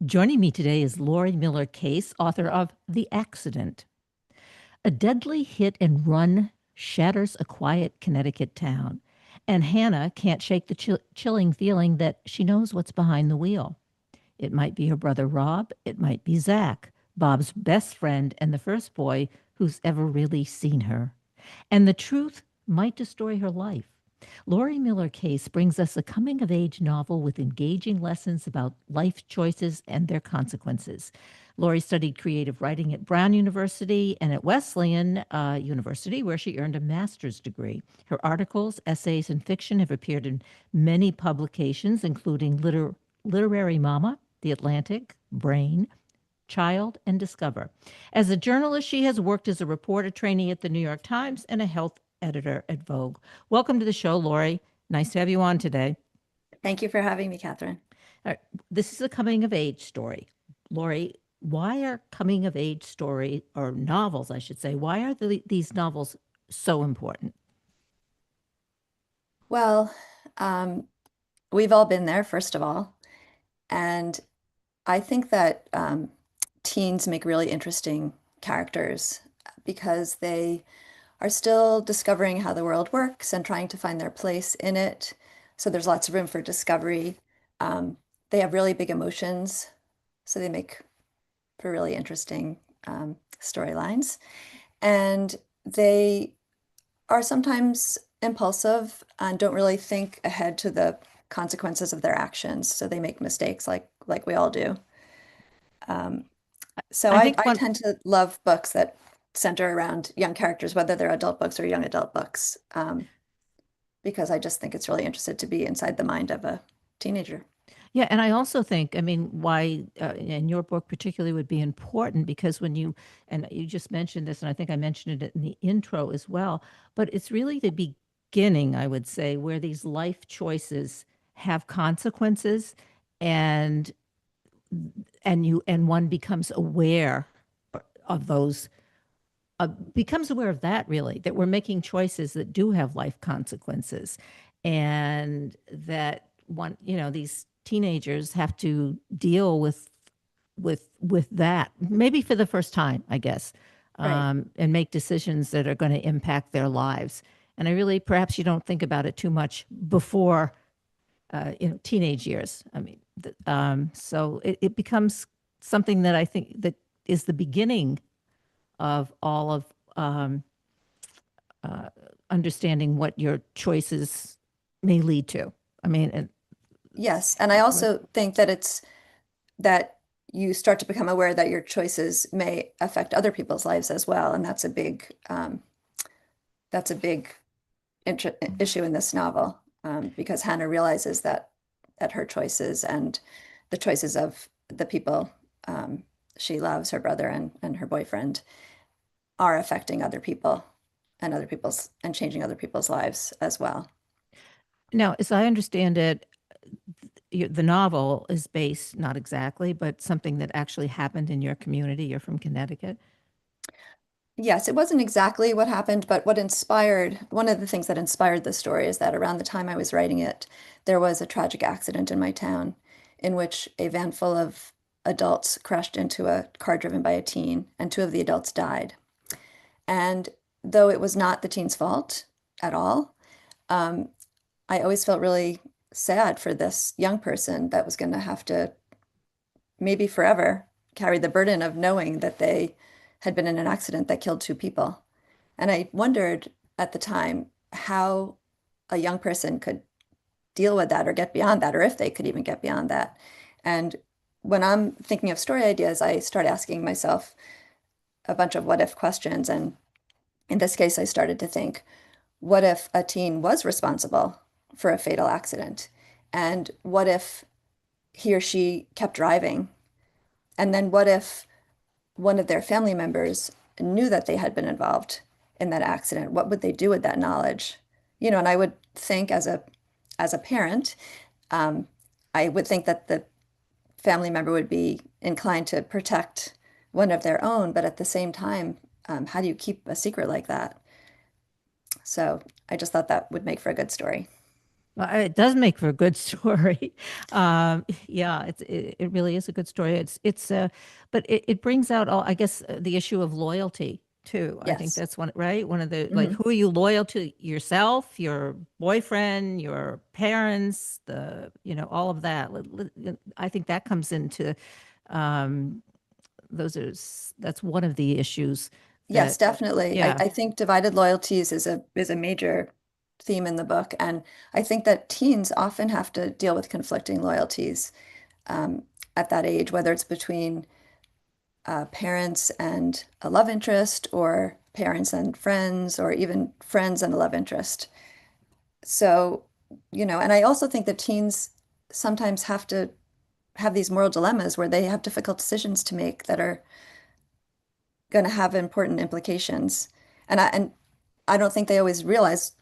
Joining me today is Lori Miller Kase, author of The Accident. A deadly hit and run shatters a quiet Connecticut town, and Hannah can't shake the chilling feeling that she knows what's behind the wheel. It might be her brother Rob, it might be Zach, Bob's best friend and the first boy who's ever really seen her. And the truth might destroy her life. Lori Miller Case brings us a coming of age novel with engaging lessons about life choices and their consequences. Lori studied creative writing at Brown University and at Wesleyan University, where she earned a master's degree. Her articles, essays, and fiction have appeared in many publications, including Literary Mama, The Atlantic, Brain, Child, and Discover. As a journalist, she has worked as a reporter-trainee at the New York Times and a health editor at Vogue. Welcome to the show, Lori. Nice to have you on today. Thank you for having me, Kathryn. All right. This is a coming of age story. Lori, why are coming of age story or novels, I should say, why are these novels so important? Well, um, we've all been there, first of all. And I think that teens make really interesting characters because they are still discovering how the world works and trying to find their place in it. So there's lots of room for discovery. Um, they have really big emotions, so they make for really interesting storylines. And they are sometimes impulsive and don't really think ahead to the consequences of their actions. So they make mistakes like we all do. Um, so I I, think I one, tend to love books that center around young characters, whether they're adult books or young adult books, because I just think it's really interested to be inside the mind of a teenager. yeah, and I also think, I mean, why in your book particularly would be important because when you, and you just mentioned this, and I think I mentioned it in the intro as well, but it's really the beginning, I would say, where these life choices have consequences and and one becomes aware of those becomes aware of that really that we're making choices that do have life consequences and that one these teenagers have to deal with that maybe for the first time I guess Right. and make decisions that are going to impact their lives and I really perhaps you don't think about it too much before teenage years. I mean, so it becomes something that I think that is the beginning of all of um, uh, understanding what your choices may lead to. I mean, Yes. And I also think that it's that you start to become aware that your choices may affect other people's lives as well. And that's a big issue in this novel because Hannah realizes that her choices and the choices of the people she loves, her brother and her boyfriend, are affecting other people and changing other people's lives as well. now, as I understand it, the novel is based not exactly, but something that actually happened in your community. You're from Connecticut. Yes, it wasn't exactly what happened, but one of the things that inspired the story is that around the time I was writing it, there was a tragic accident in my town in which a van full of adults crashed into a car driven by a teen, and two of the adults died. And though it was not the teen's fault at all, um, I always felt really sad for this young person that was going to have to maybe forever carry the burden of knowing that they had been in an accident that killed two people. And I wondered at the time how a young person could deal with that or get beyond that, or if they could even get beyond that. And when I'm thinking of story ideas, I start asking myself a bunch of what if questions. And in this case, I started to think, what if a teen was responsible for a fatal accident? And what if he or she kept driving? And then what if one of their family members knew that they had been involved in that accident? What would they do with that knowledge? And I would think as a parent, um, I would think that the family member would be inclined to protect one of their own, but at the same time, how do you keep a secret like that? So I just thought that would make for a good story. Well, it does make for a good story. Yeah, it really is a good story. But it brings out all, I guess, the issue of loyalty too. I think Yes. that's one, right? One of the, like, Hmm. who are you loyal to? Yourself, your boyfriend, your parents, all of that. I think that comes into, um, that's one of the issues Yes, that, definitely. yeah. I think divided loyalties is a major theme in the book, and I think that teens often have to deal with conflicting loyalties um, at that age, whether it's between parents and a love interest, or parents and friends, or even friends and a love interest. So, and I also think that teens sometimes have to have these moral dilemmas where they have difficult decisions to make that are going to have important implications. And I don't think they always realize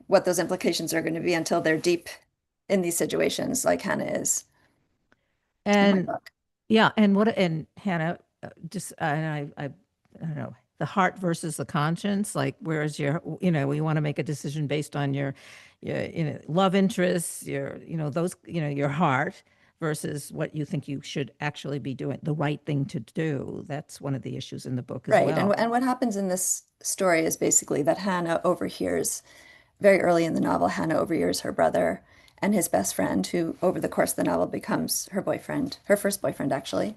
what those implications are going to be until they're deep in these situations, like Hannah is in my And book. yeah, and Hannah, just I don't know, the heart versus the conscience. Like, where's your, we want to make a decision based on your, love interests, those, your heart versus what you think you should actually be doing, the right thing to do. That's one of the issues in the book as Right. well. And what happens in this story is basically that Hannah overhears, very early in the novel, Hannah overhears her brother and his best friend, who over the course of the novel becomes her boyfriend, her first boyfriend, actually.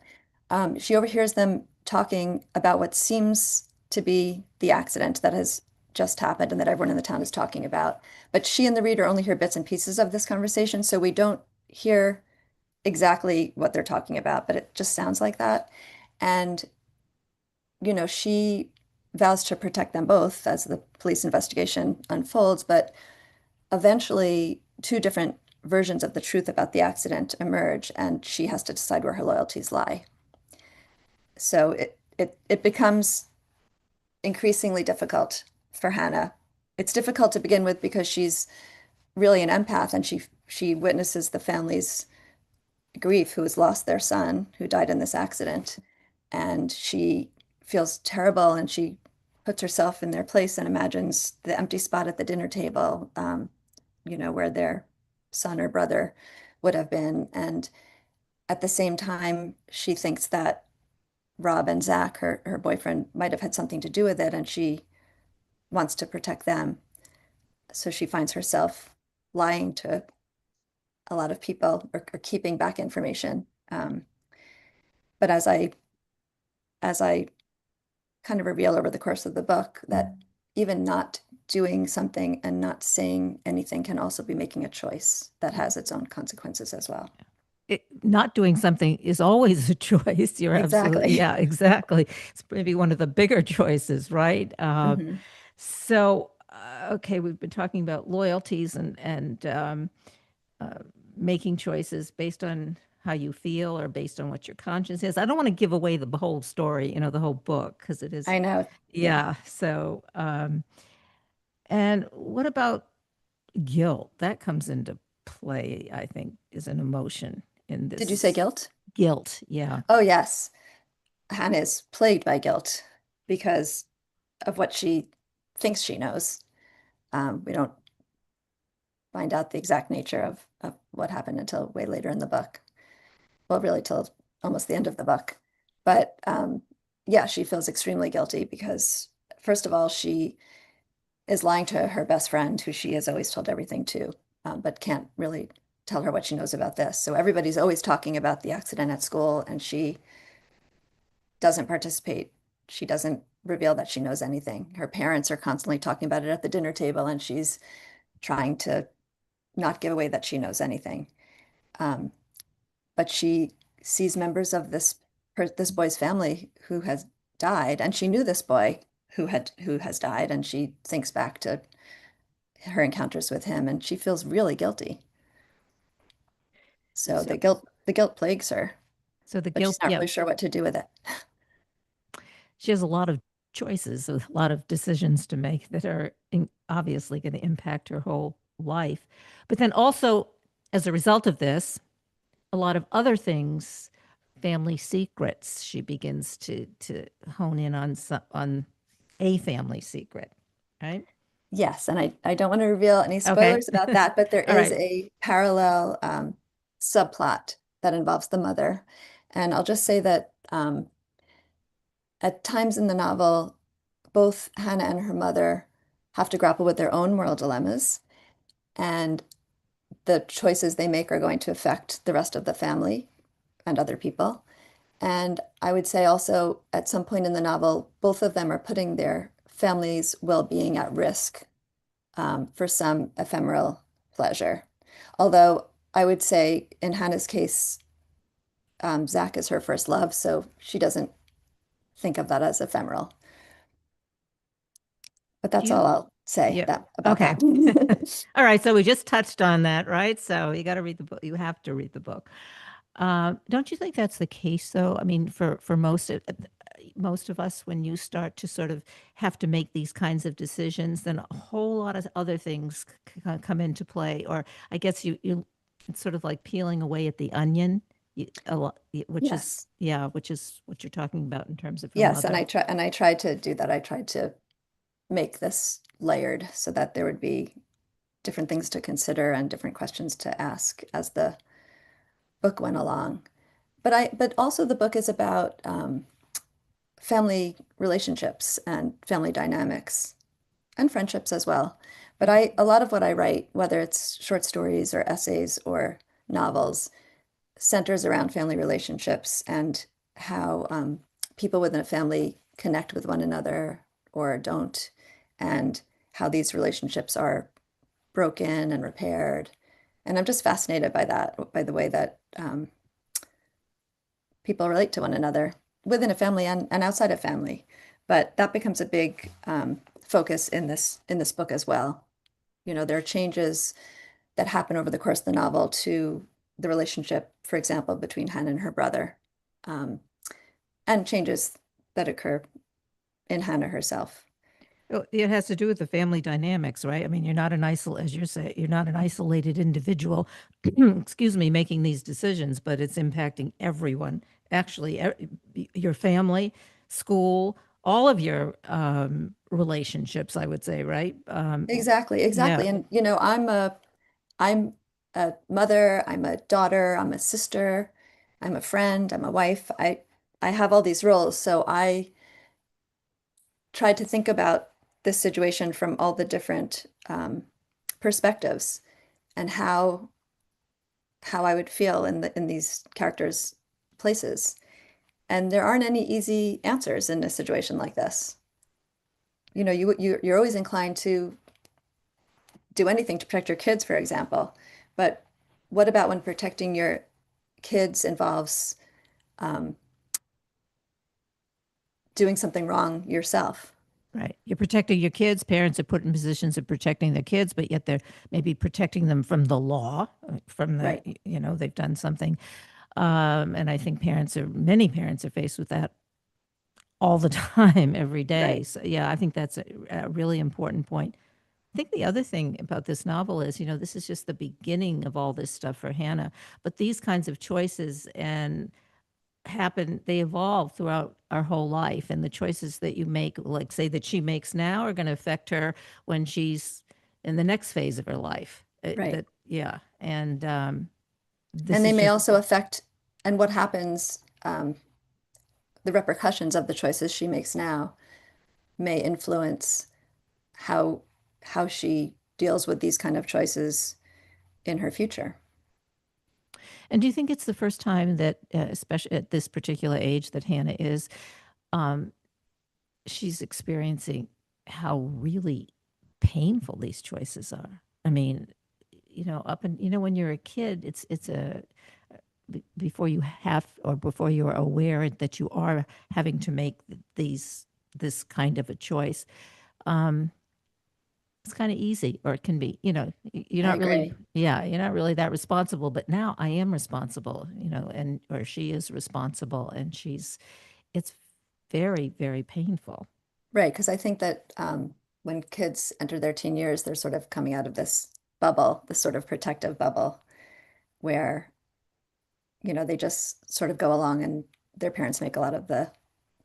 She overhears them talking about what seems to be the accident that has just happened and that everyone in the town is talking about. But she and the reader only hear bits and pieces of this conversation, so we don't hear exactly what they're talking about, but it just sounds like that. And she vows to protect them both as the police investigation unfolds, but eventually two different versions of the truth about the accident emerge, and she has to decide where her loyalties lie. So it becomes increasingly difficult for Hannah. It's difficult to begin with because she's really an empath, and she witnesses the family's grief who has lost their son who died in this accident. And she feels terrible, and she puts herself in their place and imagines the empty spot at the dinner table, where their son or brother would have been. And at the same time, she thinks that Rob and Zach, her boyfriend, might have had something to do with it, and she wants to protect them. So she finds herself lying to a lot of people, or keeping back information. But as I kind of reveal over the course of the book, that even not doing something and not saying anything can also be making a choice that has its own consequences as well. Not doing something is always a choice. You're absolutely, Exactly. yeah, exactly. It's maybe one of the bigger choices, right? Hmm. Okay, we've been talking about loyalties and uh, making choices based on how you feel or based on what your conscience is. I don't want to give away the whole story, the whole book, because it is, I know. Yeah. yeah. And what about guilt? That comes into play, I think, is an emotion in Did you say this. guilt? Guilt, yeah. Oh, yes. Hannah is plagued by guilt because of what she thinks she knows. We don't find out the exact nature of what happened until way later in the book. Well, really, till almost the end of the book. But yeah, she feels extremely guilty because, first of all, she is lying to her best friend, who she has always told everything to, but can't really tell her what she knows about this. So everybody's always talking about the accident at school, and she doesn't participate. She doesn't reveal that she knows anything. Her parents are constantly talking about it at the dinner table, and she's trying to not give away that she knows anything. Um, but she sees members of this boy's family who has died, and she knew this boy who has died, and she thinks back to her encounters with him, and she feels really guilty. So So, the guilt plagues her, so the but guilt, she's not yeah, really sure what to do with it. she has a lot of choices, a lot of decisions to make that are obviously going to impact her whole life. But then also, as a result of this, a lot of other things, family secrets, she begins to hone in on a family secret, right? Yes, and I don't want to reveal any Okay. spoilers about that, but there All is right. a parallel subplot that involves the mother. And I'll just say that at times in the novel, both Hannah and her mother have to grapple with their own moral dilemmas, and the choices they make are going to affect the rest of the family and other people. And I would say also at some point in the novel, both of them are putting their family's well-being at risk for some ephemeral pleasure. Although I would say in Hannah's case, Zach is her first love, so she doesn't think of that as ephemeral. But Do that's all you? I'll say Yeah. that about Okay. that. All right. So we just touched on that, right? So you got to read the book. You have to read the book. Don't you think that's the case, though? I mean, for most of us, when you start to sort of have to make these kinds of decisions, then a whole lot of other things come into play. Or I guess you it's sort of like peeling away at the onion, a lot, which is Yes. yeah, which is what you're talking about in terms of her Yes, and mother. I tried to do that. I tried to make this layered so that there would be different things to consider and different questions to ask as the book went along. But also the book is about family relationships and family dynamics and friendships as well. But a lot of what I write, whether it's short stories or essays or novels, centers around family relationships and how people within a family connect with one another or don't, and how these relationships are broken and repaired. And I'm just fascinated by that, by the way that people relate to one another within a family and outside of family. But that becomes a big focus in this book as well. You know, there are changes that happen over the course of the novel to the relationship, for example, between Hannah and her brother, um, and changes that occur in Hannah herself. Well, it has to do with the family dynamics, right? I mean, you're not as you say, you're not an isolated individual, excuse me, making these decisions, but it's impacting everyone. Actually, your family, school, all of your relationships, I would say, right? Exactly, Yeah, exactly. And you know, I'm a mother, I'm a daughter, I'm a sister, I'm a friend, I'm a wife. I have all these roles, so I tried to think about this situation from all the different perspectives and how I would feel in these characters' places. And there aren't any easy answers in a situation like this. You know, you're always inclined to do anything to protect your kids, for example. But what about when protecting your kids involves um, doing something wrong yourself? right. You're protecting your kids. Parents are put in positions of protecting their kids, but yet they're maybe protecting them from the law, from the, Right, they've done something. And I think many parents are faced with that all the time, every day. right. So, yeah, I think that's a really important point. I think the other thing about this novel is, this is just the beginning of all this stuff for Hannah. But these kinds of choices they evolve throughout our whole life. And the choices that you make, like say that she makes now, are going to affect her when she's in the next phase of her life. Right. Yeah. And And this they is may just, also affect, and what happens, the repercussions of the choices she makes now may influence how how she deals with these kind of choices in her future. and do you think it's the first time that, especially at this particular age that Hannah is, um, she's experiencing how really painful these choices are. I mean, when you're a kid, it's a before you have or before you're aware that you are having to make this kind of a choice. Um, it's kind of easy, or it can be. You're I not really, agree. yeah, you're not really that responsible. But now I am responsible, and or she is responsible, and it's very, very painful. Right, because I think that when kids enter their teen years, they're sort of coming out of this bubble, this sort of protective bubble where, you know, they just sort of go along and their parents make a lot of the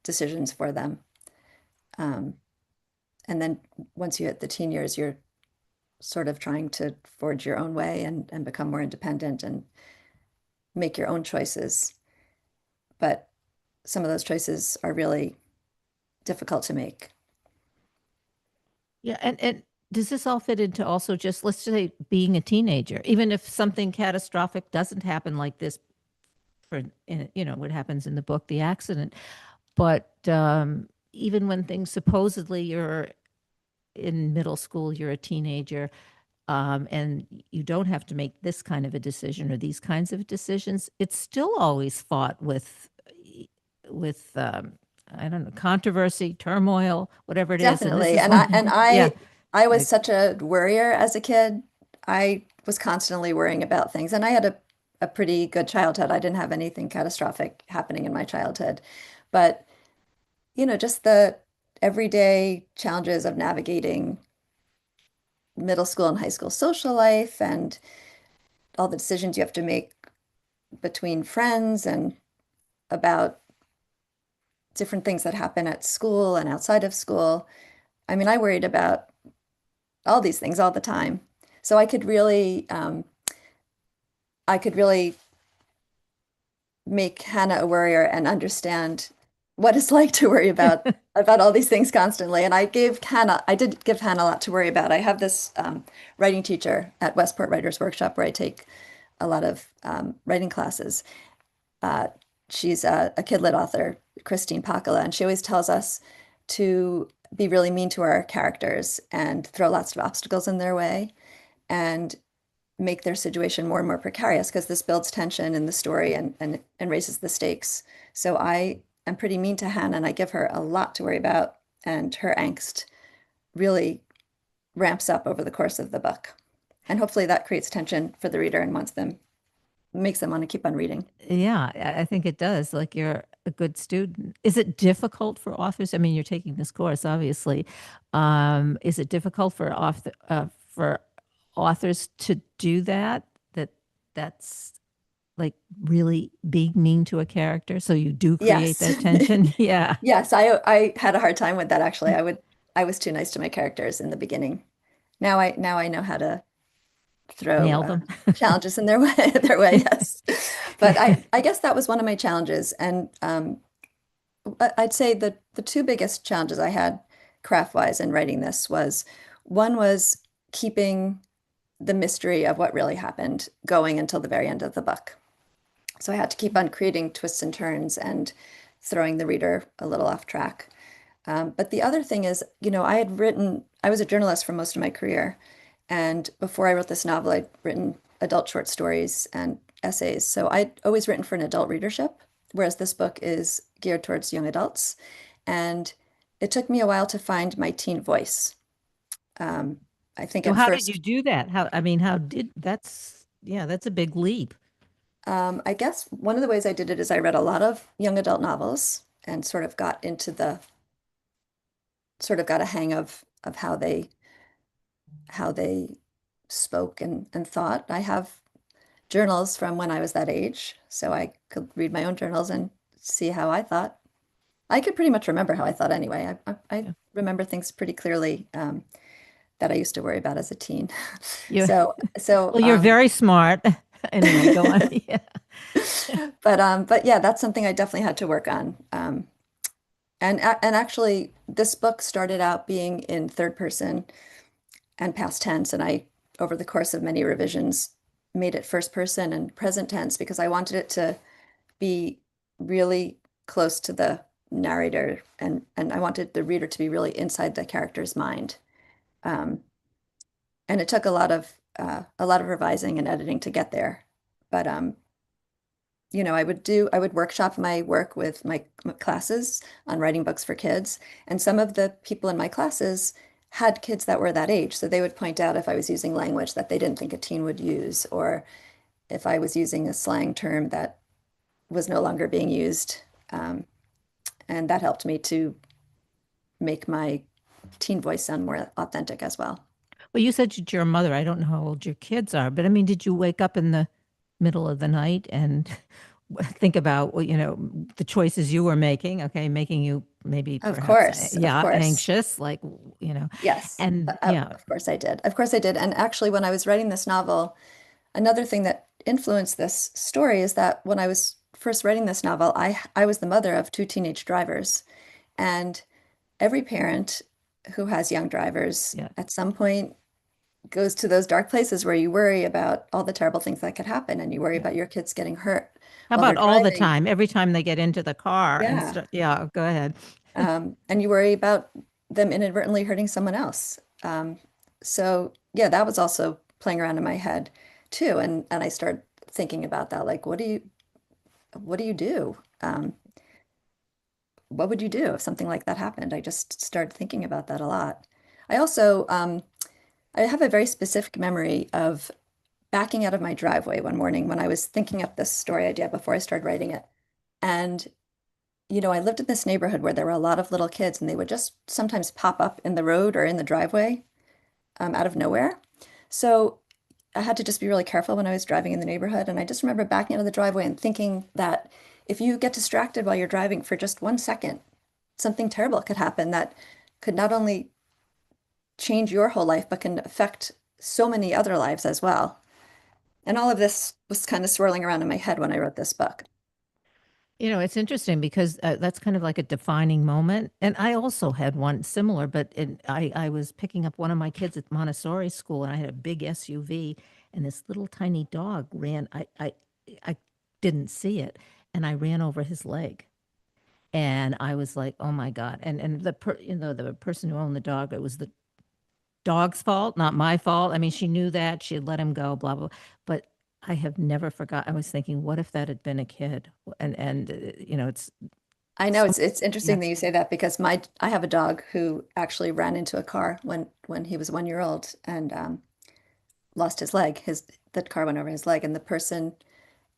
decisions for them. Um, And then once you hit the teen years, you're sort of trying to forge your own way and become more independent and make your own choices. But some of those choices are really difficult to make. Yeah, and does this all fit into also just, let's say, being a teenager? Even if something catastrophic doesn't happen like this, for what happens in the book, the accident, but even when things supposedly you're in middle school, you're a teenager, and you don't have to make this kind of a decision or these kinds of decisions, it's still always fought with I don't know, controversy, turmoil, whatever it is. And this Definitely. is And I one, and yeah, I was like, such a worrier as a kid. I was constantly worrying about things. And I had a pretty good childhood. I didn't have anything catastrophic happening in my childhood. But, just the everyday challenges of navigating middle school and high school social life and all the decisions you have to make between friends and about different things that happen at school and outside of school. I mean, I worried about all these things all the time. So I could really make Hannah a worrier and understand what it's like to worry about all these things constantly. And I did give Hannah a lot to worry about. I have this writing teacher at Westport Writers Workshop where I take a lot of writing classes. Uh, she's a kid lit author, Christine Pakala, and she always tells us to be really mean to our characters and throw lots of obstacles in their way and make their situation more and more precarious because this builds tension in the story and raises the stakes. So I am pretty mean to Hannah and I give her a lot to worry about, and her angst really ramps up over the course of the book. And hopefully that creates tension for the reader and makes them want to keep on reading. yeah, I think it does. Like, you're a good student. Is it difficult for authors? I mean, you're taking this course, obviously. Is it difficult for authors to do that? That's like really being mean to a character, so you do create Yes. that tension. Yeah, Yes, I had a hard time with that actually. I was too nice to my characters in the beginning. Now I know how to throw nail them. challenges in their way, yes. But I guess that was one of my challenges. And I'd say the two biggest challenges I had craft-wise in writing this was one was keeping the mystery of what really happened going until the very end of the book. So I had to keep on creating twists and turns and throwing the reader a little off track. But the other thing is, I was a journalist for most of my career. And before I wrote this novel, I'd written adult short stories and essays. So I'd always written for an adult readership, whereas this book is geared towards young adults. And it took me a while to find my teen voice. Um, I think So at how did you first, do that? I mean, how did that's yeah, that's a big leap. I guess one of the ways I did it is I read a lot of young adult novels and sort of got a hang of how they spoke and thought. I have journals from when I was that age, so I could read my own journals and see how I thought. I could pretty much remember how I thought anyway. I Yeah. remember things pretty clearly that I used to worry about as a teen. You So so well, you're very smart. Anyway, go on. Yeah. but yeah, that's something I definitely had to work on. And actually, this book started out being in third person and past tense, and I, over the course of many revisions, made it first person and present tense because I wanted it to be really close to the narrator and I wanted the reader to be really inside the character's mind. Um, and it took a lot of revising and editing to get there. But I would workshop my work with my classes on writing books for kids. And some of the people in my classes had kids that were that age. So they would point out if I was using language that they didn't think a teen would use, or if I was using a slang term that was no longer being used. And that helped me to make my teen voice sound more authentic as well. Well, you said you're a mother. I don't know how old your kids are, but I mean, did you wake up in the middle of the night and think about, well, the choices you were making, okay, making you maybe perhaps, Of yeah, course. anxious, like, you know, Yes, and yeah, of course I did. Of course I did. And actually, when I was writing this novel, another thing that influenced this story is that when I was first writing this novel, I was the mother of two teenage drivers. And every parent who has young drivers yeah. at some point goes to those dark places where you worry about all the terrible things that could happen and you worry Yeah. about your kids getting hurt How while they're about all the driving. time, every time they get into the car and Yeah. stuff? Yeah, go ahead. And you worry about them inadvertently hurting someone else. So yeah, that was also playing around in my head too. And I started thinking about that, like, what do you do? What would you do if something like that happened? I just started thinking about that a lot. I also, I have a very specific memory of backing out of my driveway one morning when I was thinking up this story idea before I started writing it. And, I lived in this neighborhood where there were a lot of little kids, and they would just sometimes pop up in the road or in the driveway out of nowhere. So I had to just be really careful when I was driving in the neighborhood. And I just remember backing out of the driveway and thinking that if you get distracted while you're driving for just 1 second, something terrible could happen that could not only change your whole life, but can affect so many other lives as well. And all of this was kind of swirling around in my head when I wrote this book. It's interesting because that's kind of like a defining moment. And I also had one similar, but I was picking up one of my kids at Montessori school, and I had a big SUV, and this little tiny dog ran. I didn't see it, and I ran over his leg. And I was like, "Oh my God!" And the person who owned the dog, it was the dog's fault, not my fault. I mean, she knew that she had let him go, blah blah. But I have never forgot. I was thinking, what if that had been a kid? And it's I know so it's yeah, interesting that you say that because my I have a dog who actually ran into a car when he was 1 year old and lost his leg. His The car went over his leg, and the person,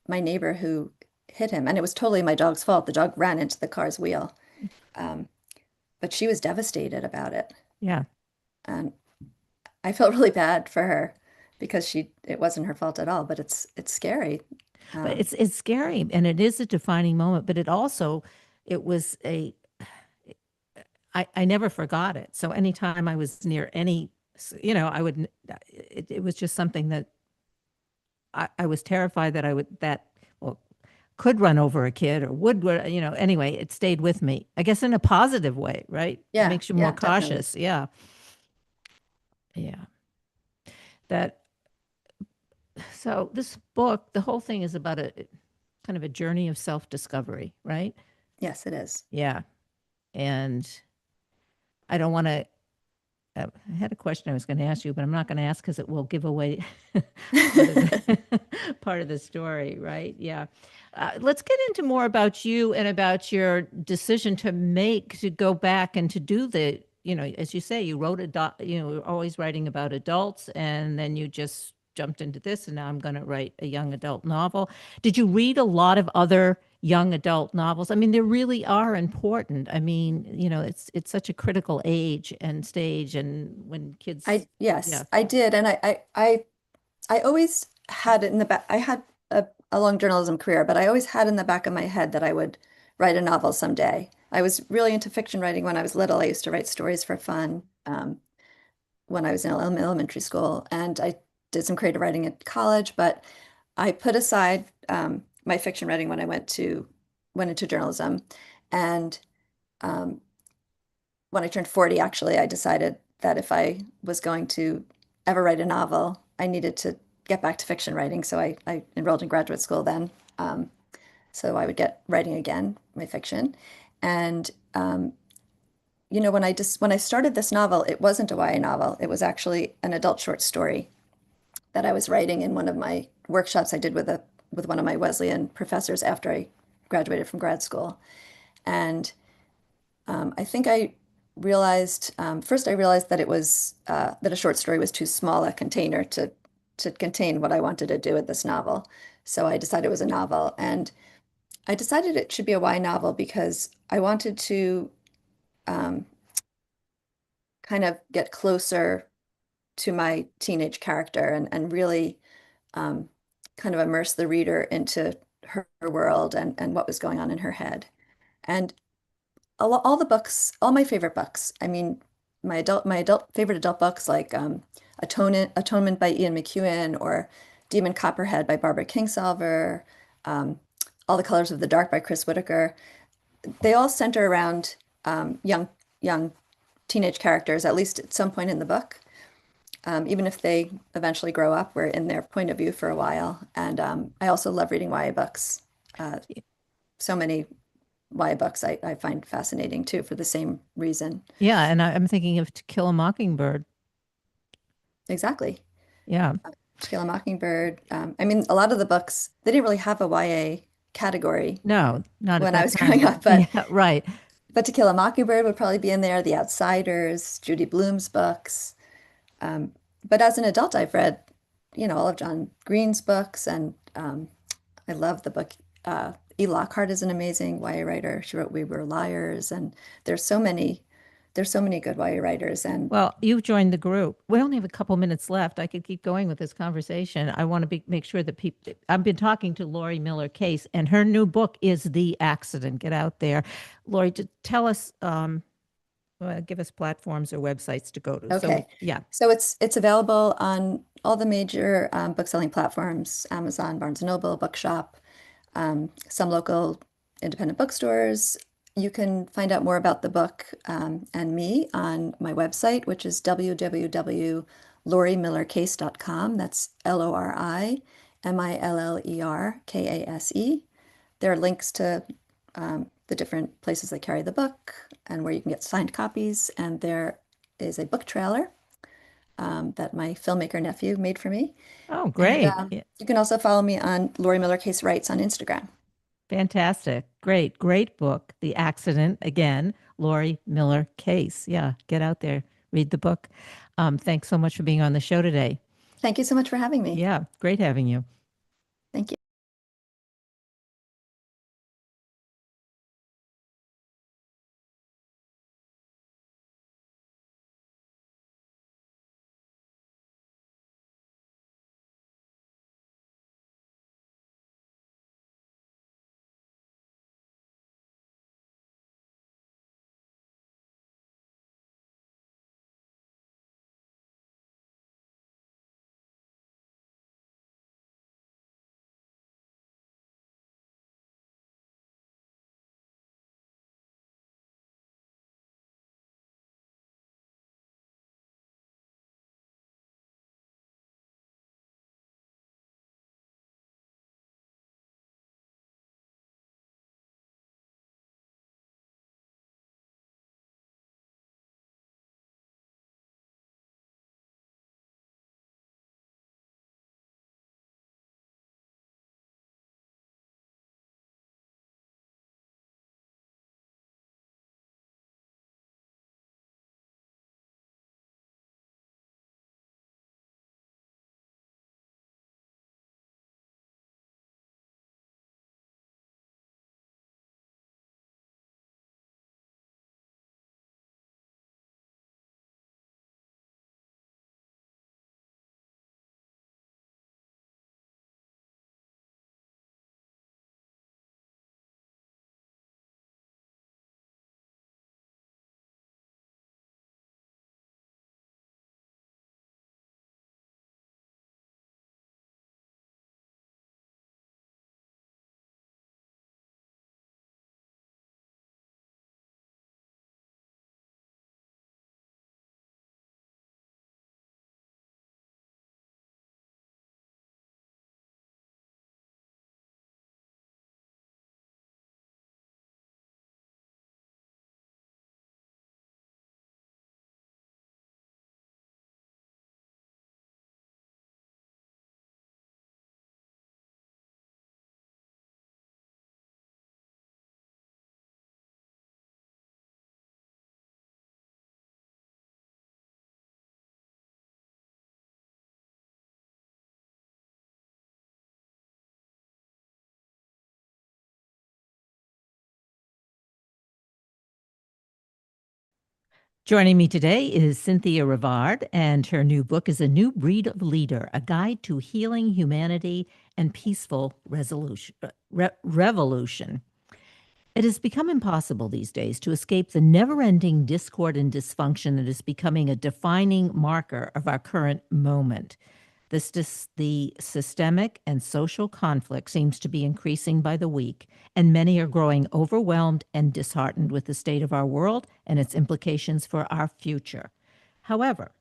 my neighbor who hit him, and it was totally my dog's fault. The dog ran into the car's wheel, um, but she was devastated about it, yeah. and I felt really bad for her because it wasn't her fault at all. But it's scary. But Um, it's scary, and it is a defining moment. But it was a I never forgot it. So anytime I was near I would. It was just something that I was terrified that I would that well could run over a kid or anyway, it stayed with me. I guess in a positive way, right? It yeah, makes you more yeah, definitely. cautious. Yeah. Yeah. That so this book, the whole thing is about a kind of a journey of self-discovery, right? Yes, it is. Yeah. And I don't want to I had a question I was going to ask you, but I'm not going to ask because it will give away part of the part of the story, right? Yeah. Let's get into more about you and about your decision to go back and to do as you say, you wrote you're always writing about adults, and then you just jumped into this, and now I'm going to write a young adult novel. Did you read a lot of other young adult novels? I mean, they really are important. I mean, it's such a critical age and stage, and when kids, Yes, yeah, I did, and I always had it in the back. I had a long journalism career, but I always had in the back of my head that I would write a novel someday. I was really into fiction writing when I was little. I used to write stories for fun when I was in elementary school, and I did some creative writing at college, but I put aside my fiction writing when I went into journalism, and um, when I turned 40, actually, I decided that if I was going to ever write a novel, I needed to get back to fiction writing. So I enrolled in graduate school then. Um, so I would get writing again, my fiction. And when I started this novel, it wasn't a YA novel. It was actually an adult short story that I was writing in one of my workshops I did with one of my Wesleyan professors after I graduated from grad school. And I think I realized first I realized that it was that a short story was too small a container to contain what I wanted to do with this novel. So I decided it was a novel, and I decided it should be a Y novel because I wanted to um, kind of get closer to my teenage character and really um, kind of immerse the reader into her world and what was going on in her head. And all the books, all my favorite books. I mean, my adult favorite adult books like Atonement by Ian McEwan or Demon Copperhead by Barbara Kingsolver, um, All the Colors of the Dark by Chris Whitaker. They all center around young teenage characters, at least at some point in the book. Even if they eventually grow up, we're in their point of view for a while. And I also love reading YA books. Uh, so many YA books I find fascinating too for the same reason. Yeah, and I'm thinking of To Kill a Mockingbird. Exactly. Yeah. To Kill a Mockingbird. I mean, a lot of the books, they didn't really have a YA category No, not at when I that was growing time. up, Yeah, right. but To Kill a Mockingbird would probably be in there, The Outsiders, Judy Blume's books. Um, but as an adult, I've read, all of John Green's books, and I love the book. E. Lockhart is an amazing YA writer. She wrote We Were Liars, and there's so many, there's so many good YA writers. And Well, you've joined the group. We only have a couple minutes left. I could keep going with this conversation. I want to make sure that people, I've been talking to Lori Miller Case, and her new book is The Accident. Get out there. Lori, to tell us, give us platforms or websites to go to. So, okay, yeah. so it's available on all the major book-selling platforms: Amazon, Barnes and Noble, Bookshop, some local independent bookstores. You can find out more about the book and me on my website, which is www.lorimillercase.com. That's LORIMillerKase. There are links to the different places that carry the book and where you can get signed copies. And there is a book trailer that my filmmaker nephew made for me. Oh, And great. Yeah, you can also follow me on Lori Miller Case Writes on Instagram. fantastic. Great, great book. The Accident, again, Lori Miller Case. Yeah, get out there, read the book. Thanks so much for being on the show today. Thank you so much for having me. Yeah, great having you. Thank you. Joining me today is Cynthia Rivard, and her new book is A New Breed of Leader, A Guide to Healing Humanity and Peaceful Revolution. It has become impossible these days to escape the never-ending discord and dysfunction that is becoming a defining marker of our current moment. The systemic and social conflict seems to be increasing by the week, and many are growing overwhelmed and disheartened with the state of our world and its implications for our future. However,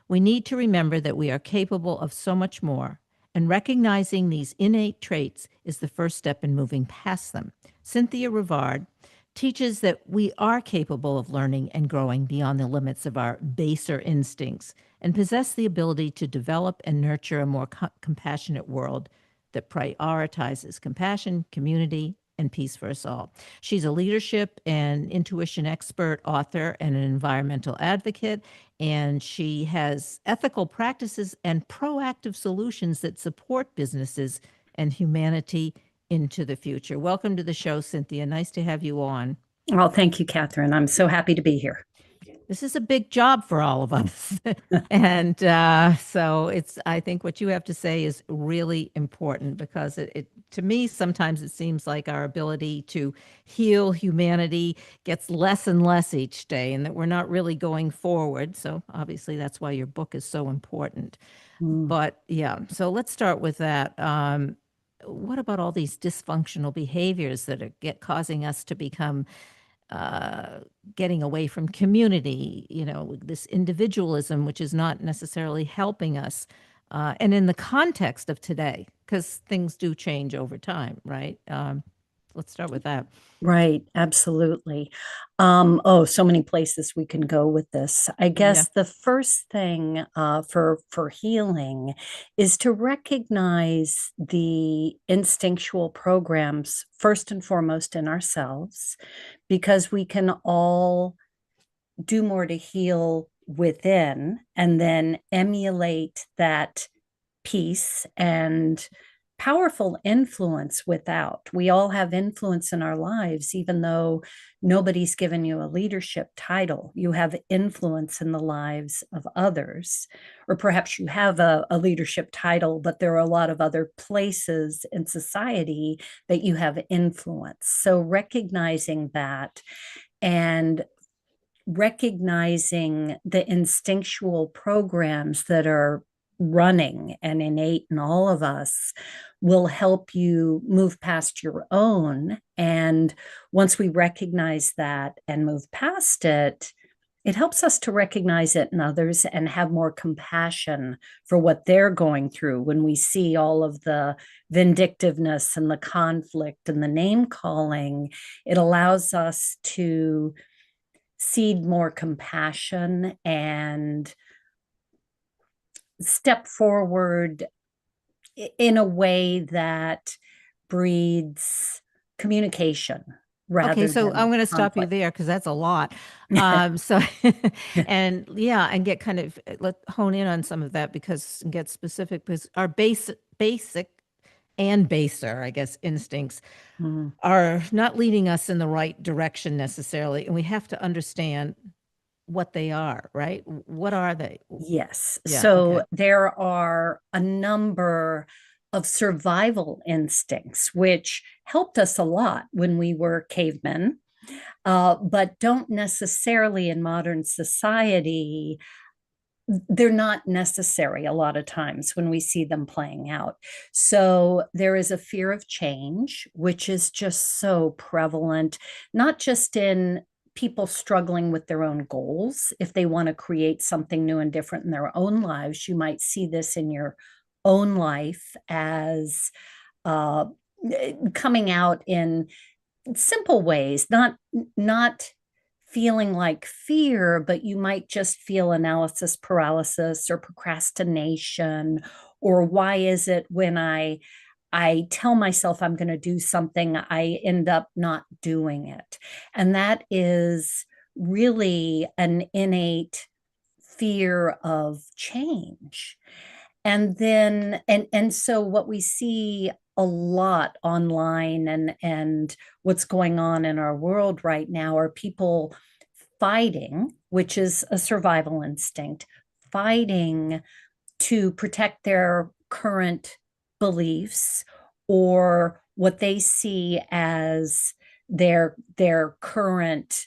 we need to remember that we are capable of so much more, and recognizing these innate traits is the first step in moving past them. Cynthia Rivard teaches that we are capable of learning and growing beyond the limits of our baser instincts and possess the ability to develop and nurture a more compassionate world that prioritizes compassion, community, and peace for us all. She's a leadership and intuition expert, author, and an environmental advocate, and she has ethical practices and proactive solutions that support businesses and humanity into the future. Welcome to the show, Cynthia. Nice to have you on. Well, thank you, Kathryn. I'm so happy to be here. This is a big job for all of us. And so I think what you have to say is really important because to me, sometimes it seems like our ability to heal humanity gets less and less each day and that we're not really going forward. So obviously that's why your book is so important. But yeah, so let's start with that. What about all these dysfunctional behaviors that are causing us to become getting away from community, this individualism, which is not necessarily helping us. And in the context of today, because things do change over time, right? Let's start with that. Right, absolutely. So many places we can go with this. I guess the first thing for healing is to recognize the instinctual programs first and foremost in ourselves, because we can all do more to heal within and then emulate that peace and powerful influence without. We all have influence in our lives, even though nobody's given you a leadership title. You have influence in the lives of others, or perhaps you have a leadership title, but there are a lot of other places in society that you have influence. So recognizing that and recognizing the instinctual programs that are running and innate in all of us will help you move past your own. And once we recognize that and move past it, it helps us to recognize it in others and have more compassion for what they're going through. When we see all of the vindictiveness and the conflict and the name calling, it allows us to seed more compassion and step forward in a way that breeds communication rather Okay, so than I'm going to stop you conflict. there because that's a lot. So, and yeah, and get kind of hone in on some of that because and get specific because our basic and baser, I guess, instincts are not leading us in the right direction necessarily, and we have to understand what they are, right? What are they? Yes. Yeah, So okay. there are a number of survival instincts which helped us a lot when we were cavemen, but don't necessarily in modern society. They're not necessary a lot of times when we see them playing out. So there is a fear of change, which is just so prevalent, not just in people struggling with their own goals. If they want to create something new and different in their own lives, you might see this in your own life as uh, coming out in simple ways, not feeling like fear, but you might just feel analysis paralysis or procrastination, or why is it when I tell myself I'm going to do something, I end up not doing it. And that is really an innate fear of change. And so what we see a lot online and what's going on in our world right now are people fighting, which is a survival instinct, fighting to protect their current beliefs or what they see as their current,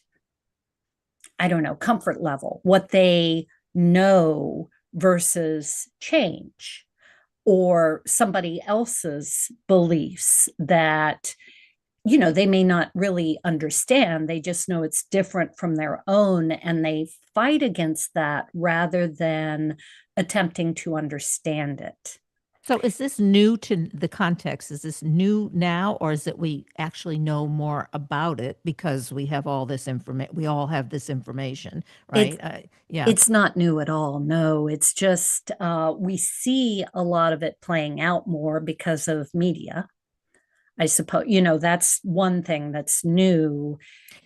I don't know, comfort level, what they know versus change or somebody else's beliefs that they may not really understand. They just know it's different from their own, and they fight against that rather than attempting to understand it. So is this new to the context? Is this new now, or is it we actually know more about it because we have all this information? We all have this information, right? Yeah. It's not new at all. No, it's just we see a lot of it playing out more because of media. I suppose, that's one thing that's new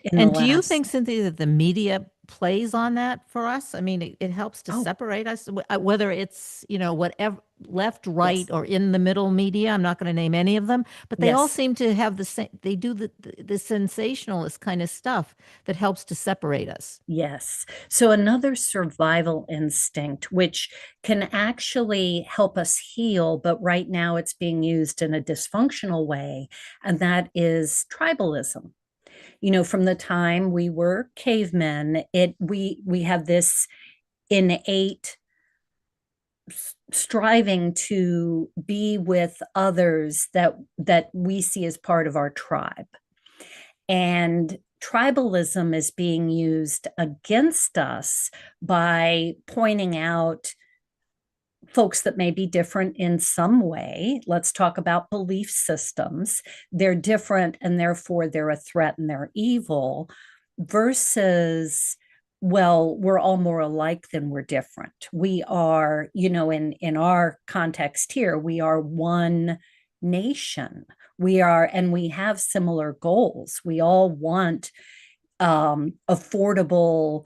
in the And do you last. think, Cynthia, that the media plays on that for us? I mean, it helps to separate us, whether it's, whatever, left, right, Yes. or in the middle media. I'm not going to name any of them, but they all Yes. seem to have the same, they do the sensationalist kind of stuff that helps to separate us. Yes. So another survival instinct, which can actually help us heal, but right now it's being used in a dysfunctional way, and that is tribalism. From the time we were cavemen, we have this innate striving to be with others that we see as part of our tribe. And tribalism is being used against us by pointing out folks that may be different in some way. Let's talk about belief systems. They're different and therefore they're a threat and they're evil, versus, well, we're all more alike than we're different. We are, in our context here, we are one nation. And we have similar goals. We all want affordable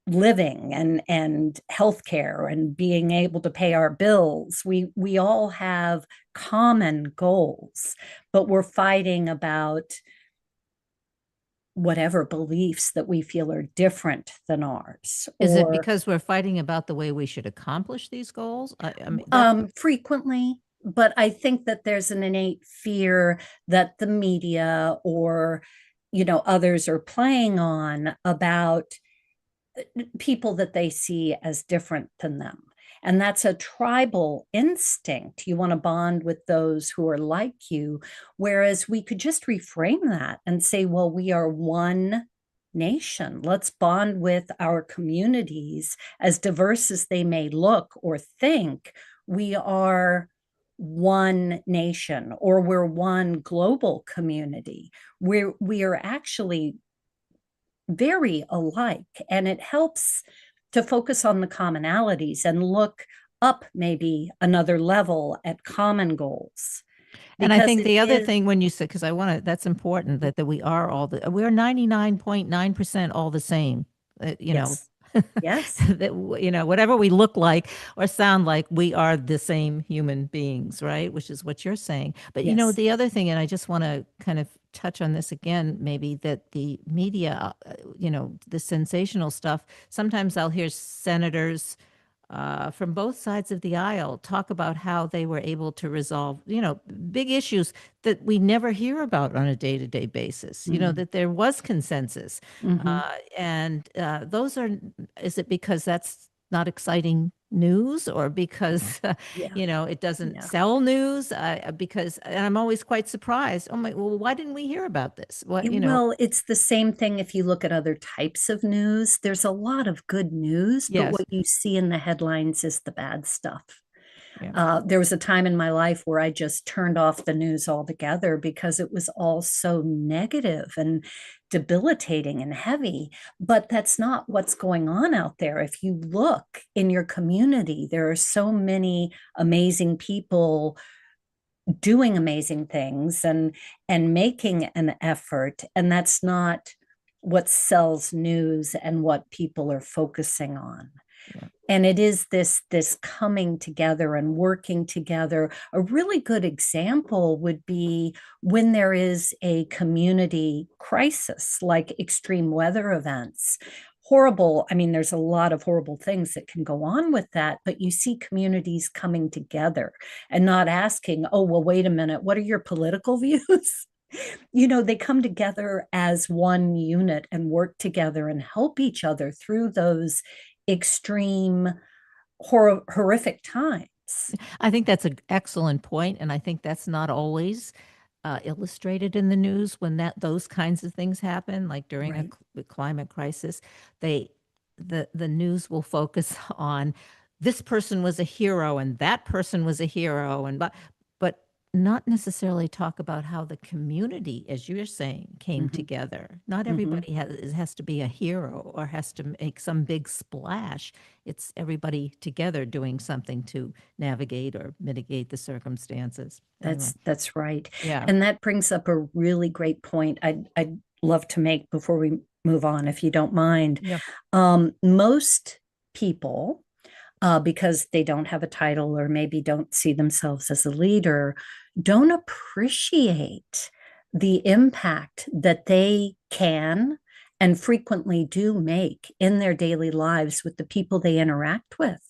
living and healthcare and being able to pay our bills. We all have common goals, but we're fighting about whatever beliefs that we feel are different than ours. Is it because we're fighting about the way we should accomplish these goals? I mean, frequently, but I think that there's an innate fear that the media or others are playing on about people that they see as different than them. And that's a tribal instinct. You want to bond with those who are like you. Whereas we could just reframe that and say, well, we are one nation. Let's bond with our communities, as diverse as they may look or think. We are one nation, or we're one global community. We are actually very alike, and it helps to focus on the commonalities and look up maybe another level at common goals. And I think the other thing when you said, because that's important, that we are we're 99.9% all the same, Yes. Yes. that, whatever we look like or sound like, we are the same human beings, right? Which is what you're saying. But, Yes. The other thing, and I just want to kind of touch on this again, maybe, that the media, the sensational stuff, sometimes I'll hear senators from both sides of the aisle talk about how they were able to resolve, big issues that we never hear about on a day-to-day basis, that there was consensus. And those are, is it because that's not exciting news, or because, it doesn't sell news? Because, and I'm always quite surprised. Oh my, well, why didn't we hear about this? Well, it's the same thing if you look at other types of news. There's a lot of good news, but what you see in the headlines is the bad stuff. Yeah. There was a time in my life where I just turned off the news altogether because it was all so negative and debilitating and heavy. But that's not what's going on out there. If you look in your community, there are so many amazing people doing amazing things and making an effort. And that's not what sells news and what people are focusing on. Yeah. And it is this coming together and working together. A really good example would be when there is a community crisis, like extreme weather events. Horrible. I mean, there's a lot of horrible things that can go on with that, but you see communities coming together and not asking, oh, well, wait a minute, what are your political views? They come together as one unit and work together and help each other through those extreme, horrific times. I think that's an excellent point, and I think that's not always illustrated in the news when those kinds of things happen, like during Right. a climate crisis. The news will focus on this person was a hero and that person was a hero, but not necessarily talk about how the community, as you're saying, came together. Not everybody has to be a hero or has to make some big splash. It's everybody together doing something to navigate or mitigate the circumstances. Anyway, That's right. yeah. And that brings up a really great point I'd love to make before we move on, if you don't mind. Yeah. Most people, because they don't have a title or maybe don't see themselves as a leader, don't appreciate the impact that they can and frequently do make in their daily lives with the people they interact with.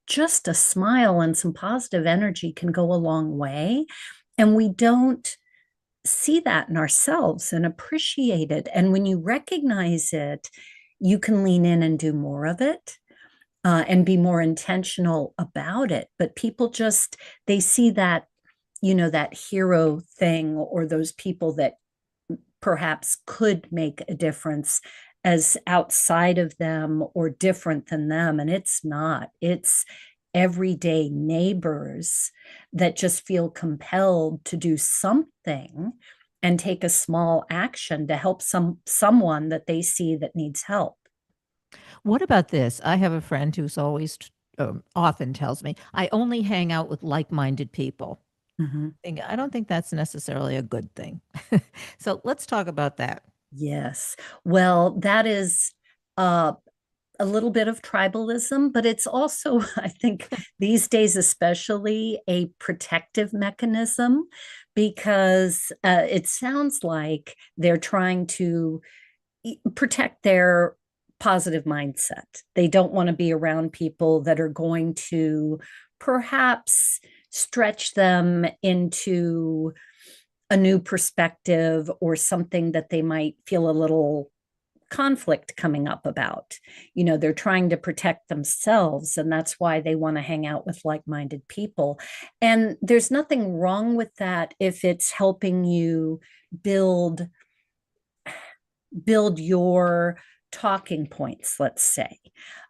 Just a smile and some positive energy can go a long way. And we don't see that in ourselves and appreciate it. And when you recognize it, you can lean in and do more of it. And be more intentional about it. But people they see that, that hero thing or those people that perhaps could make a difference as outside of them or different than them. And it's not. It's everyday neighbors that just feel compelled to do something and take a small action to help someone that they see that needs help. What about this? I have a friend who's always often tells me, I only hang out with like-minded people. I don't think that's necessarily a good thing. So let's talk about that. Yes. Well, that is a little bit of tribalism, but it's also, I think, these days, especially a protective mechanism, because it sounds like they're trying to protect their positive mindset. They don't want to be around people that are going to perhaps stretch them into a new perspective or something that they might feel a little conflict coming up about. They're trying to protect themselves, and that's why they want to hang out with like-minded people. And there's nothing wrong with that if it's helping you build your talking points, let's say.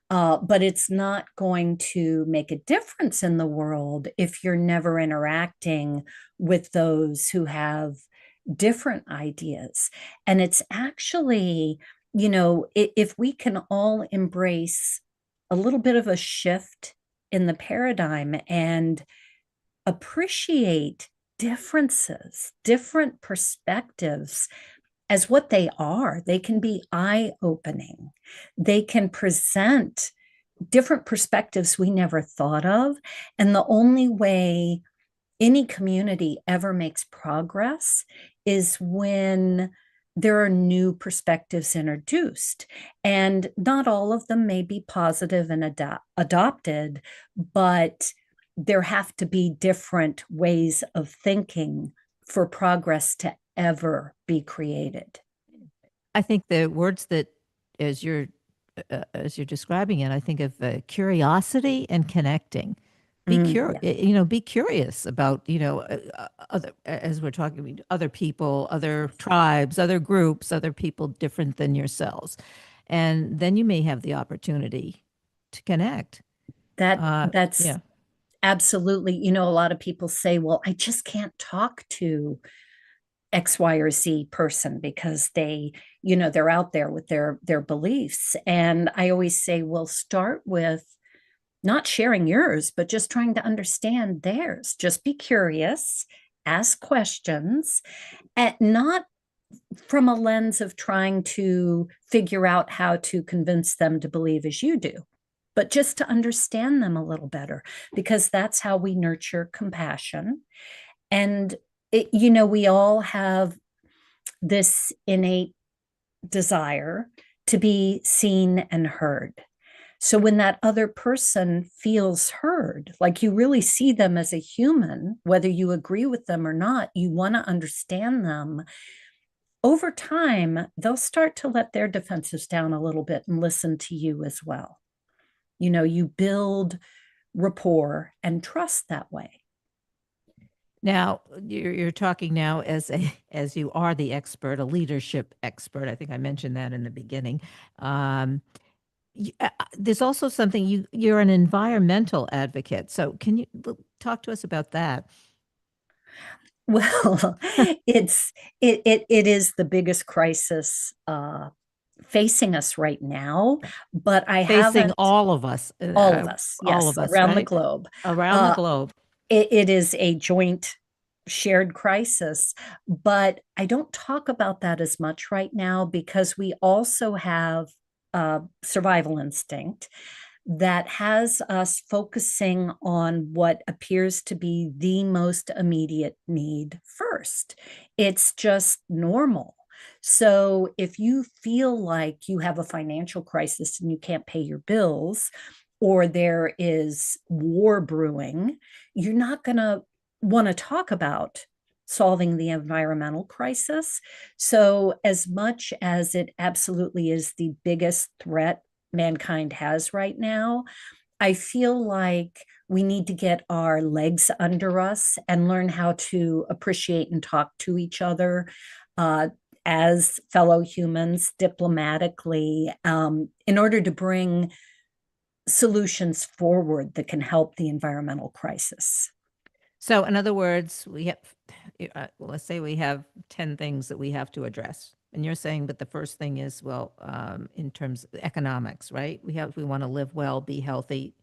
But it's not going to make a difference in the world if you're never interacting with those who have different ideas. And it's actually, if we can all embrace a little bit of a shift in the paradigm and appreciate differences, different perspectives, as what they are. They can be eye-opening. They can present different perspectives we never thought of. And the only way any community ever makes progress is when there are new perspectives introduced. And not all of them may be positive and adopted, but there have to be different ways of thinking for progress to ever be created. I think the words that, as you're describing it, I think of curiosity and connecting. Be be curious about, other, as we're talking, other people, other tribes, other groups, other people different than yourselves. And then you may have the opportunity to connect. That's yeah. absolutely, a lot of people say, well, I just can't talk to X, Y, or Z person because they're out there with their beliefs. And I always say, well, start with not sharing yours, but just trying to understand theirs. Just be curious, ask questions, and not from a lens of trying to figure out how to convince them to believe as you do. but just to understand them a little better, because that's how we nurture compassion. And we all have this innate desire to be seen and heard. So when that other person feels heard, like you really see them as a human, whether you agree with them or not, you want to understand them. Over time, they'll start to let their defenses down a little bit and listen to you as well. You build rapport and trust that way. Now, you're talking now as you are the expert, a leadership expert. I think I mentioned that in the beginning. There's also something you're an environmental advocate. So can you talk to us about that? Well, it is the biggest crisis facing us right now, but I Facing haven't all of us, all of us, all yes, of us, around the right? globe. Around the globe. It is a joint shared crisis, but I don't talk about that as much right now because we also have survival instinct that has us focusing on what appears to be the most immediate need first. It's just normal. So if you feel like you have a financial crisis and you can't pay your bills, or there is war brewing, you're not going to want to talk about solving the environmental crisis. So, as much as it absolutely is the biggest threat mankind has right now, I feel like we need to get our legs under us and learn how to appreciate and talk to each other as fellow humans diplomatically in order to bring solutions forward that can help the environmental crisis. So, in other words, we have, let's say we have 10 things that we have to address. And you're saying, but the first thing is, well, in terms of economics, right? We want to live well, be healthy.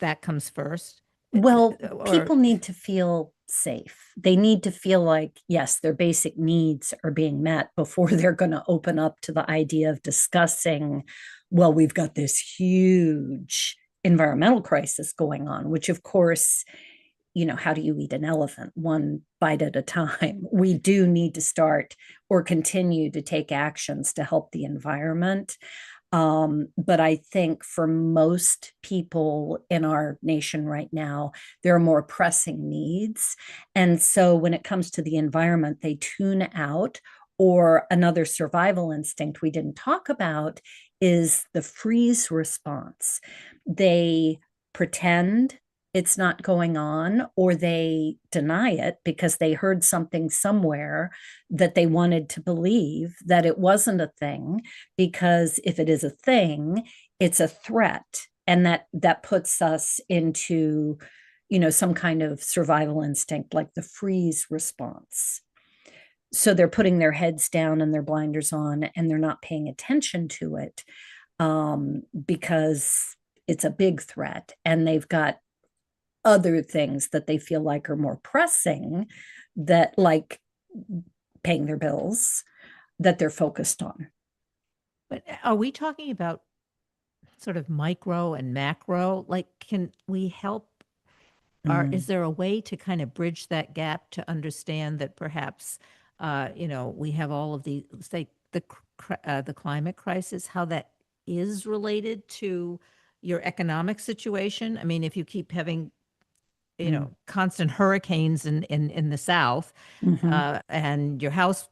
That comes first. Well, people need to feel safe. They need to feel like, yes, their basic needs are being met before they're going to open up to the idea of discussing, well, we've got this huge environmental crisis going on, which of course, how do you eat an elephant? One bite at a time. We do need to start or continue to take actions to help the environment. But I think for most people in our nation right now, there are more pressing needs. And so when it comes to the environment, they tune out. Or another survival instinct we didn't talk about is the freeze response. They pretend it's not going on, or they deny it because they heard something somewhere that they wanted to believe that it wasn't a thing, because if it is a thing, it's a threat, and that puts us into some kind of survival instinct like the freeze response. So they're putting their heads down and their blinders on, and they're not paying attention to it because it's a big threat, and they've got other things that they feel like are more pressing, that like paying their bills, that they're focused on. But are we talking about sort of micro and macro? Like, can we help? Or is there a way to kind of bridge that gap to understand that perhaps, we have all of the, say, the climate crisis, how that is related to your economic situation? I mean, if you keep having constant hurricanes in the South, and your house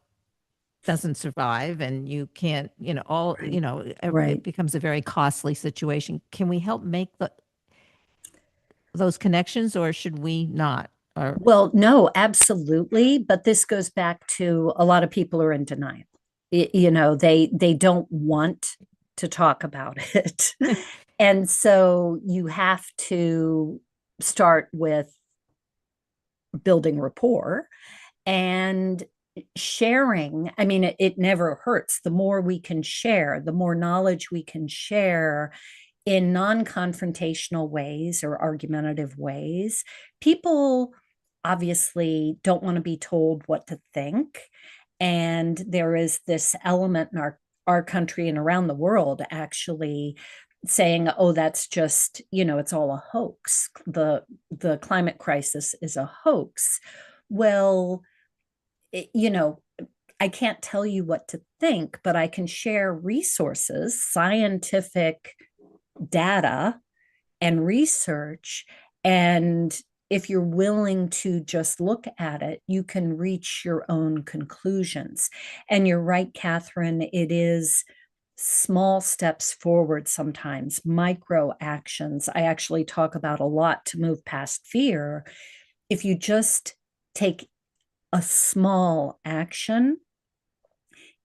doesn't survive, and you can't, Right. it becomes a very costly situation. Can we help make those connections, or should we not? Well, no, absolutely. But this goes back to a lot of people are in denial. They don't want to talk about it. And so you have to start with building rapport and sharing. I mean, it never hurts. The more we can share, the more knowledge we can share in non-confrontational ways or argumentative ways. People obviously don't want to be told what to think. And there is this element in our country and around the world, actually, saying, oh, that's just, it's all a hoax. The climate crisis is a hoax. Well, I can't tell you what to think, but I can share resources, scientific data and research. And if you're willing to just look at it, you can reach your own conclusions. And you're right, Kathryn, it is small steps forward sometimes, micro actions. I actually talk about a lot to move past fear. If you just take a small action,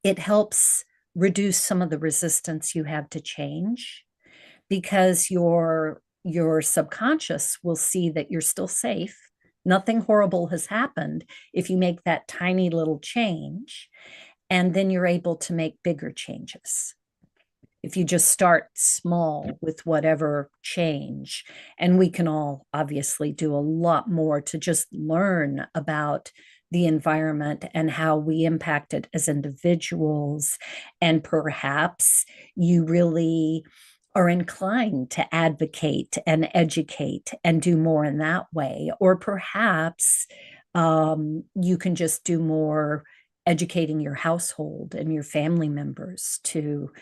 it helps reduce some of the resistance you have to change, because your subconscious will see that you're still safe. Nothing horrible has happened if you make that tiny little change, and then you're able to make bigger changes if you just start small with whatever change. And we can all obviously do a lot more to just learn about the environment and how we impact it as individuals. And perhaps you really are inclined to advocate and educate and do more in that way. Or perhaps you can just do more educating your household and your family members to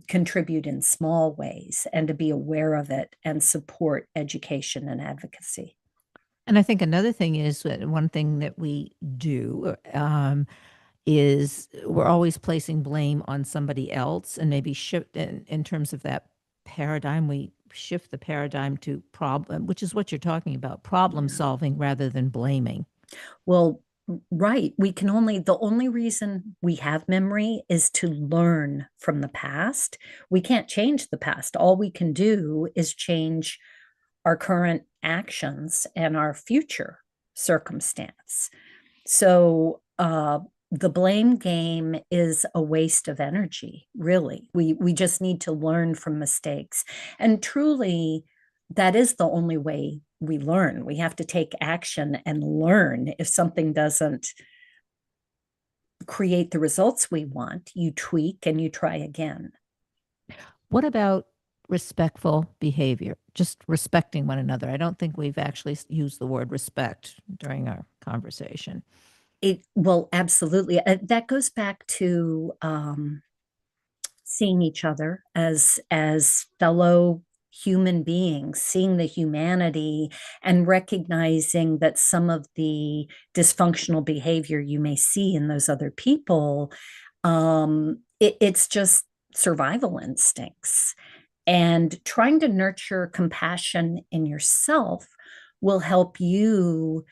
contribute in small ways and to be aware of it and support education and advocacy. And I think another thing is one thing that we do is we're always placing blame on somebody else, and maybe shift in terms of that paradigm. We shift the paradigm to problem, which is what you're talking about, problem solving rather than blaming. Well, right. The only reason we have memory is to learn from the past. We can't change the past. All we can do is change our current actions and our future circumstance. So, the blame game is a waste of energy, really. We just need to learn from mistakes. And truly, that is the only way we learn. We have to take action and learn. If something doesn't create the results we want, you tweak and you try again. What about respectful behavior? Just respecting one another. I don't think we've actually used the word respect during our conversation. Well, absolutely. That goes back to seeing each other as fellow human beings, seeing the humanity and recognizing that some of the dysfunctional behavior you may see in those other people, it's just survival instincts. And trying to nurture compassion in yourself will help you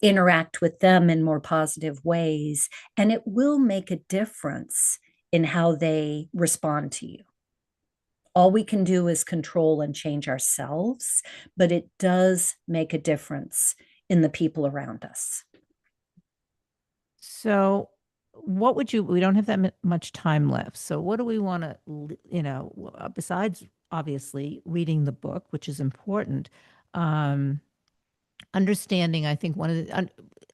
interact with them in more positive ways, and it will make a difference in how they respond to you. All we can do is control and change ourselves, but it does make a difference in the people around us. So, we don't have that much time left. So, what do we want to, besides obviously reading the book, which is important, understanding, I think one of the,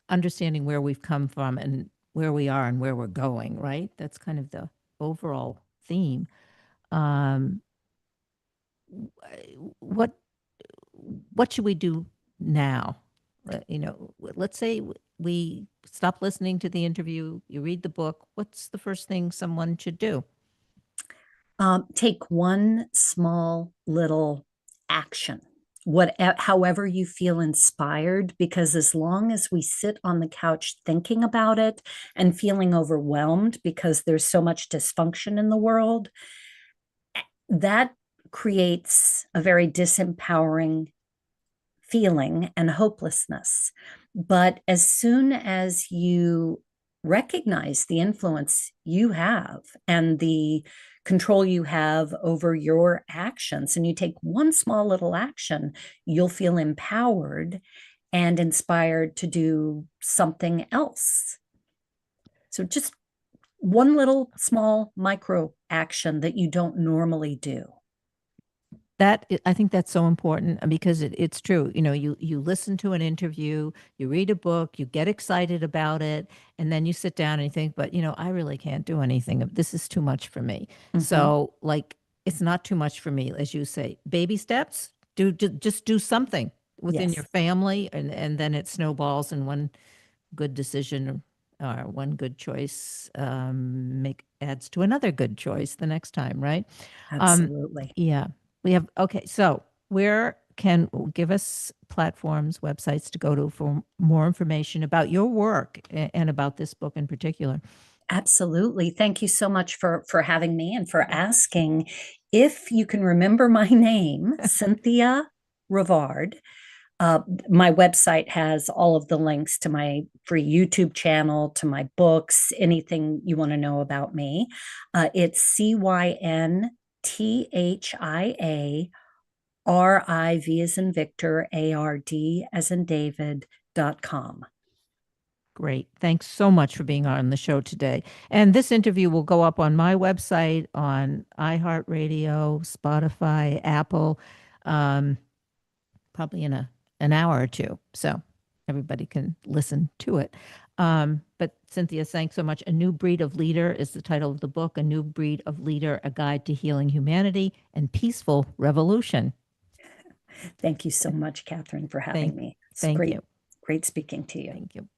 understanding where we've come from and where we are and where we're going, right? That's kind of the overall theme. What should we do now? Let's say we stop listening to the interview, you read the book. What's the first thing someone should do? Take one small little action, however you feel inspired, because as long as we sit on the couch thinking about it and feeling overwhelmed because there's so much dysfunction in the world, that creates a very disempowering feeling and hopelessness. But as soon as you recognize the influence you have and the control you have over your actions, and you take one small little action, you'll feel empowered and inspired to do something else. So just one little small micro action that you don't normally do. I think that's so important because it's true. You listen to an interview, you read a book, you get excited about it, and then you sit down and you think, but I really can't do anything. This is too much for me. Mm-hmm. So like it's not too much for me, as you say. Baby steps, just do something within Yes. your family, and then it snowballs, and one good decision or one good choice adds to another good choice the next time, right? Absolutely. Yeah. We have, okay, so where can give us platforms, websites to go to for more information about your work and about this book in particular? Absolutely. Thank you so much for having me and for asking. If you can remember my name, Cynthia Rivard. My website has all of the links to my free YouTube channel, to my books, anything you want to know about me. It's Cynthia as in Victor, ARD as in David.com. Great. Thanks so much for being on the show today. And this interview will go up on my website, on iHeartRadio, Spotify, Apple, probably in an hour or two. So everybody can listen to it. But Cynthia, thanks so much. A New Breed of Leader is the title of the book. A New Breed of Leader, A Guide to Healing Humanity and Peaceful Revolution. Thank you so much, Kathryn, for having me. It's Thank great, you. great speaking to you. Thank you.